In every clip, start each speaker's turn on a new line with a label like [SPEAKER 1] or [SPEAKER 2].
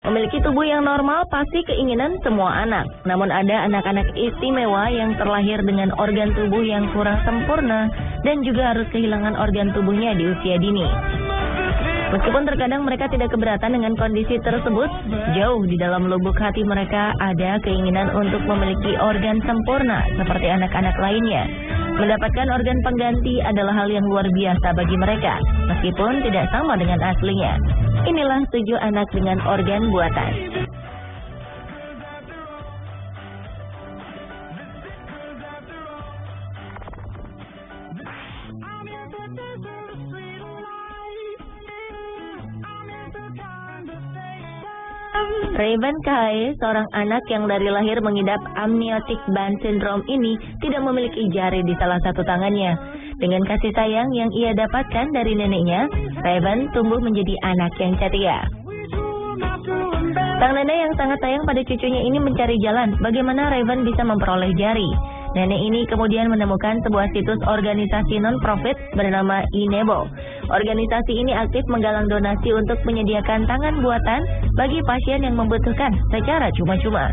[SPEAKER 1] Memiliki tubuh yang normal pasti keinginan semua anak. Namun ada anak-anak istimewa yang terlahir dengan organ tubuh yang kurang sempurna dan juga harus kehilangan organ tubuhnya di usia dini. Meskipun terkadang mereka tidak keberatan dengan kondisi tersebut, jauh di dalam lubuk hati mereka ada keinginan untuk memiliki organ sempurna seperti anak-anak lainnya. Mendapatkan organ pengganti adalah hal yang luar biasa bagi mereka, meskipun tidak sama dengan aslinya. Inilah 7 anak dengan organ buatan. Raven Kae, seorang anak yang dari lahir mengidap amniotic band syndrome ini, tidak memiliki jari di salah satu tangannya. Dengan kasih sayang yang ia dapatkan dari neneknya, Raven tumbuh menjadi anak yang ceria. Sang nenek yang sangat sayang pada cucunya ini mencari jalan bagaimana Raven bisa memperoleh jari. Nenek ini kemudian menemukan sebuah situs organisasi non-profit bernama Inebo. Organisasi ini aktif menggalang donasi untuk menyediakan tangan buatan bagi pasien yang membutuhkan secara cuma-cuma.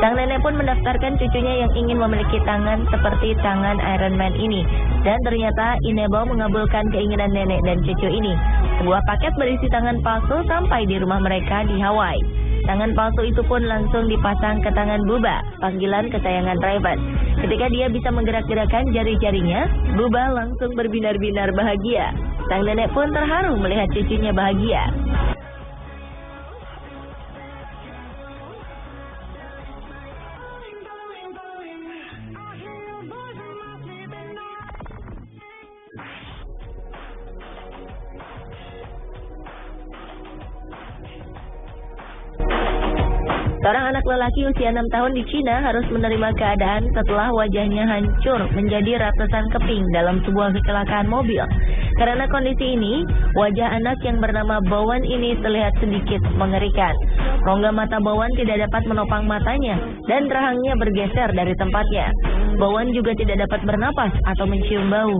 [SPEAKER 1] Sang nenek pun mendaftarkan cucunya yang ingin memiliki tangan seperti tangan Iron Man ini. Dan ternyata Inebo mengabulkan keinginan nenek dan cucu ini. Sebuah paket berisi tangan palsu sampai di rumah mereka di Hawaii. Tangan palsu itu pun langsung dipasang ke tangan Buba, panggilan kesayangan Raven. Ketika dia bisa menggerak-gerakkan jari-jarinya, Buba langsung berbinar-binar bahagia. Sang nenek pun terharu melihat cucunya bahagia. Seorang anak lelaki usia 6 tahun di Cina harus menerima keadaan setelah wajahnya hancur menjadi ratusan keping dalam sebuah kecelakaan mobil. Karena kondisi ini, wajah anak yang bernama Bowen ini terlihat sedikit mengerikan. Rongga mata Bowen tidak dapat menopang matanya dan rahangnya bergeser dari tempatnya. Bowen juga tidak dapat bernapas atau mencium bau.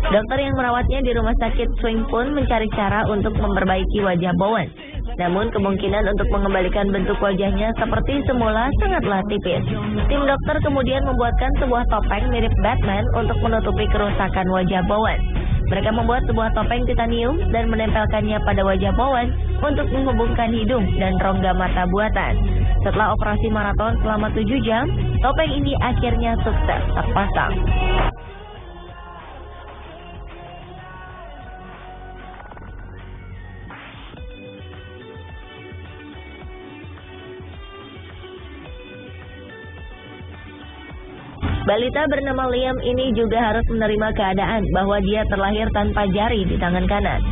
[SPEAKER 1] Dokter yang merawatnya di rumah sakit Swing pun mencari cara untuk memperbaiki wajah Bowen. Namun kemungkinan untuk mengembalikan bentuk wajahnya seperti semula sangatlah tipis. Tim dokter kemudian membuatkan sebuah topeng mirip Batman untuk menutupi kerusakan wajah Bowen. Mereka membuat sebuah topeng titanium dan menempelkannya pada wajah Bowen untuk menghubungkan hidung dan rongga mata buatan. Setelah operasi maraton selama 7 jam, topeng ini akhirnya sukses terpasang. Balita bernama Liam ini juga harus menerima keadaan bahwa dia terlahir tanpa jari di tangan kanan.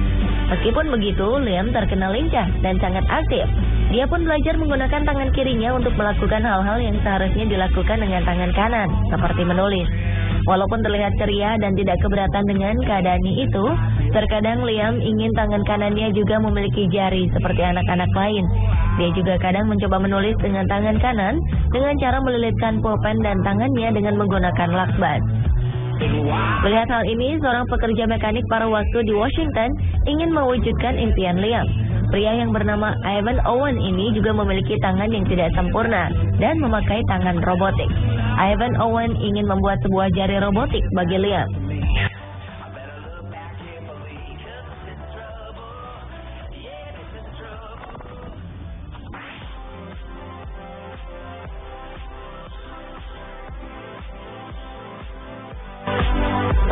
[SPEAKER 1] Meskipun begitu, Liam terkenal lincah dan sangat aktif. Dia pun belajar menggunakan tangan kirinya untuk melakukan hal-hal yang seharusnya dilakukan dengan tangan kanan, seperti menulis. Walaupun terlihat ceria dan tidak keberatan dengan keadaannya itu, terkadang Liam ingin tangan kanannya juga memiliki jari seperti anak-anak lain. Dia juga kadang mencoba menulis dengan tangan kanan dengan cara melilitkan pulpen dan tangannya dengan menggunakan lakban. Melihat hal ini, seorang pekerja mekanik paruh waktu di Washington ingin mewujudkan impian Liam. Pria yang bernama Ivan Owen ini juga memiliki tangan yang tidak sempurna dan memakai tangan robotik. Ivan Owen ingin membuat sebuah jari robotik bagi Liam.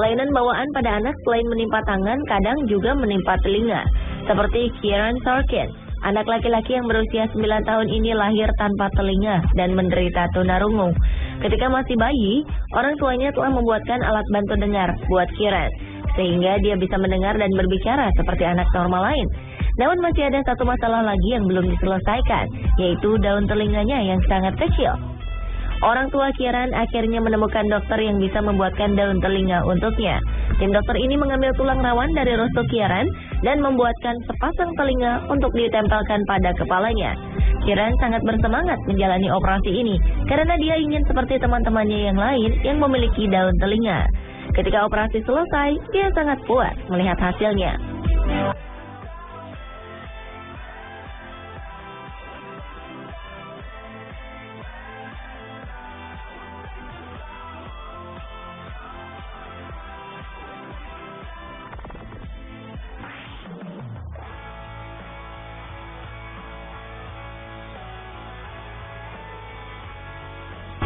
[SPEAKER 1] Kelainan bawaan pada anak selain menimpa tangan, kadang juga menimpa telinga. Seperti Kieran Sorkin, anak laki-laki yang berusia 9 tahun ini lahir tanpa telinga dan menderita tunarungu. Ketika masih bayi, orang tuanya telah membuatkan alat bantu dengar buat Kieran, sehingga dia bisa mendengar dan berbicara seperti anak normal lain. Namun masih ada satu masalah lagi yang belum diselesaikan, yaitu daun telinganya yang sangat kecil. Orang tua Kieran akhirnya menemukan dokter yang bisa membuatkan daun telinga untuknya. Tim dokter ini mengambil tulang rawan dari rusuk Kieran dan membuatkan sepasang telinga untuk ditempelkan pada kepalanya. Kieran sangat bersemangat menjalani operasi ini karena dia ingin seperti teman-temannya yang lain yang memiliki daun telinga. Ketika operasi selesai, dia sangat puas melihat hasilnya.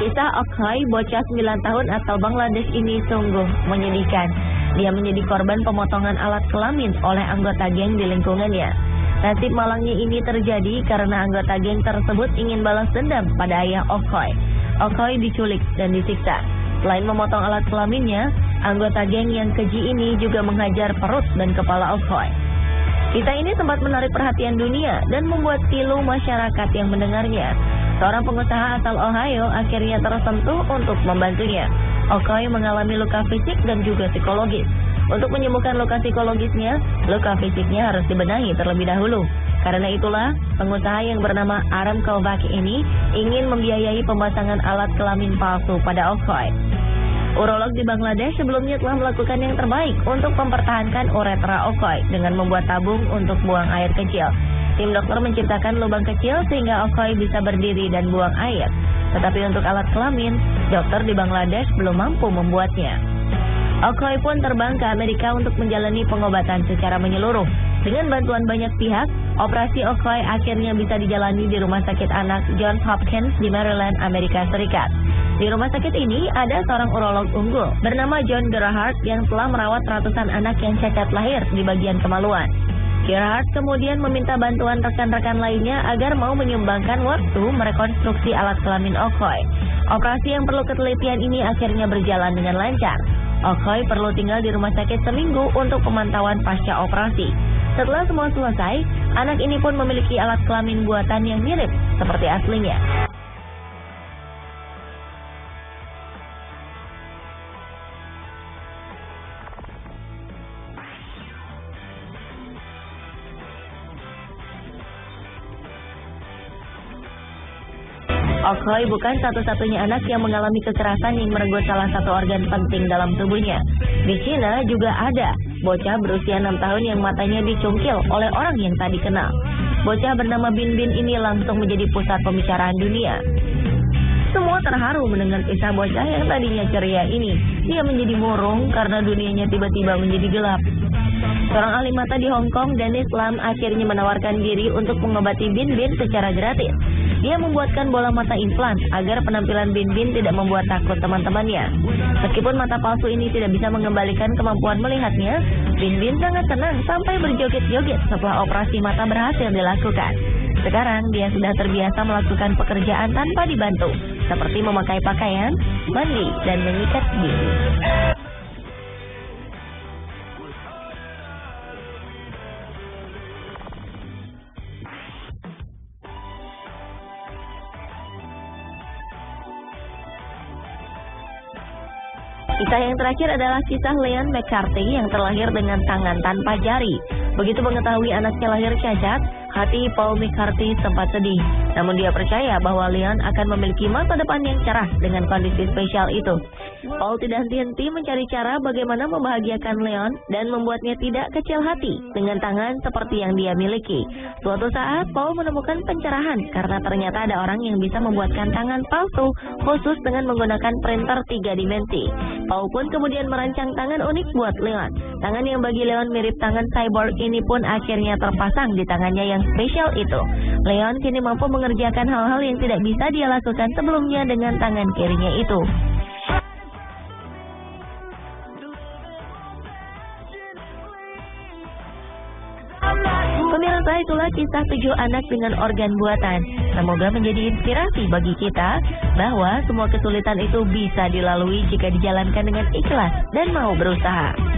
[SPEAKER 1] Kisah Okhoi, bocah 9 tahun asal Bangladesh ini sungguh menyedihkan. Dia menjadi korban pemotongan alat kelamin oleh anggota geng di lingkungannya. Nasib malangnya ini terjadi karena anggota geng tersebut ingin balas dendam pada ayah Okhoi. Okhoi diculik dan disiksa. Selain memotong alat kelaminnya, anggota geng yang keji ini juga menghajar perut dan kepala Okhoi. Kisah ini sempat menarik perhatian dunia dan membuat pilu masyarakat yang mendengarnya. Seorang pengusaha asal Ohio akhirnya tersentuh untuk membantunya. Okhoi mengalami luka fisik dan juga psikologis. Untuk menyembuhkan luka psikologisnya, luka fisiknya harus dibenahi terlebih dahulu. Karena itulah, pengusaha yang bernama Aram Kalbak ini ingin membiayai pemasangan alat kelamin palsu pada Okhoi. Urolog di Bangladesh sebelumnya telah melakukan yang terbaik untuk mempertahankan uretra Okhoi dengan membuat tabung untuk buang air kecil. Tim dokter menciptakan lubang kecil sehingga Okhoi bisa berdiri dan buang air. Tetapi untuk alat kelamin, dokter di Bangladesh belum mampu membuatnya. Okhoi pun terbang ke Amerika untuk menjalani pengobatan secara menyeluruh. Dengan bantuan banyak pihak, operasi Okhoi akhirnya bisa dijalani di Rumah Sakit Anak Johns Hopkins di Maryland, Amerika Serikat. Di rumah sakit ini ada seorang urolog unggul bernama John Gerhardt yang telah merawat ratusan anak yang cacat lahir di bagian kemaluan. Gerhardt kemudian meminta bantuan rekan-rekan lainnya agar mau menyumbangkan waktu merekonstruksi alat kelamin Okhoi. Operasi yang perlu ketelitian ini akhirnya berjalan dengan lancar. Okhoi perlu tinggal di rumah sakit seminggu untuk pemantauan pasca operasi. Setelah semua selesai, anak ini pun memiliki alat kelamin buatan yang mirip seperti aslinya. Okhoi bukan satu-satunya anak yang mengalami kekerasan yang merenggut salah satu organ penting dalam tubuhnya. Di Cina juga ada bocah berusia 6 tahun yang matanya dicungkil oleh orang yang tak dikenal. Bocah bernama Bin Bin ini langsung menjadi pusat pembicaraan dunia. Semua terharu mendengar kisah bocah yang tadinya ceria ini. Dia menjadi murung karena dunianya tiba-tiba menjadi gelap. Seorang ahli mata di Hong Kong, Dennis Lam, akhirnya menawarkan diri untuk mengobati Bin Bin secara gratis. Dia membuatkan bola mata implan agar penampilan Bin Bin tidak membuat takut teman-temannya. Meskipun mata palsu ini tidak bisa mengembalikan kemampuan melihatnya, Bin Bin sangat senang sampai berjoget-joget setelah operasi mata berhasil dilakukan. Sekarang dia sudah terbiasa melakukan pekerjaan tanpa dibantu, seperti memakai pakaian, mandi, dan menyikat gigi. Kisah yang terakhir adalah kisah Leon McCarthy yang terlahir dengan tangan tanpa jari. Begitu mengetahui anaknya lahir cacat, hati Paul McCarthy sempat sedih. Namun dia percaya bahwa Leon akan memiliki masa depan yang cerah dengan kondisi spesial itu. Paul tidak henti-henti mencari cara bagaimana membahagiakan Leon dan membuatnya tidak kecil hati dengan tangan seperti yang dia miliki. Suatu saat Paul menemukan pencerahan karena ternyata ada orang yang bisa membuatkan tangan palsu khusus dengan menggunakan printer 3 dimensi. Paul pun kemudian merancang tangan unik buat Leon. Tangan yang bagi Leon mirip tangan cyborg ini pun akhirnya terpasang di tangannya yang spesial itu. Leon kini mampu mengerjakan hal-hal yang tidak bisa dia lakukan sebelumnya dengan tangan kirinya itu. Pemirsa, itulah kisah 7 anak dengan organ buatan. Semoga menjadi inspirasi bagi kita bahwa semua kesulitan itu bisa dilalui jika dijalankan dengan ikhlas dan mau berusaha.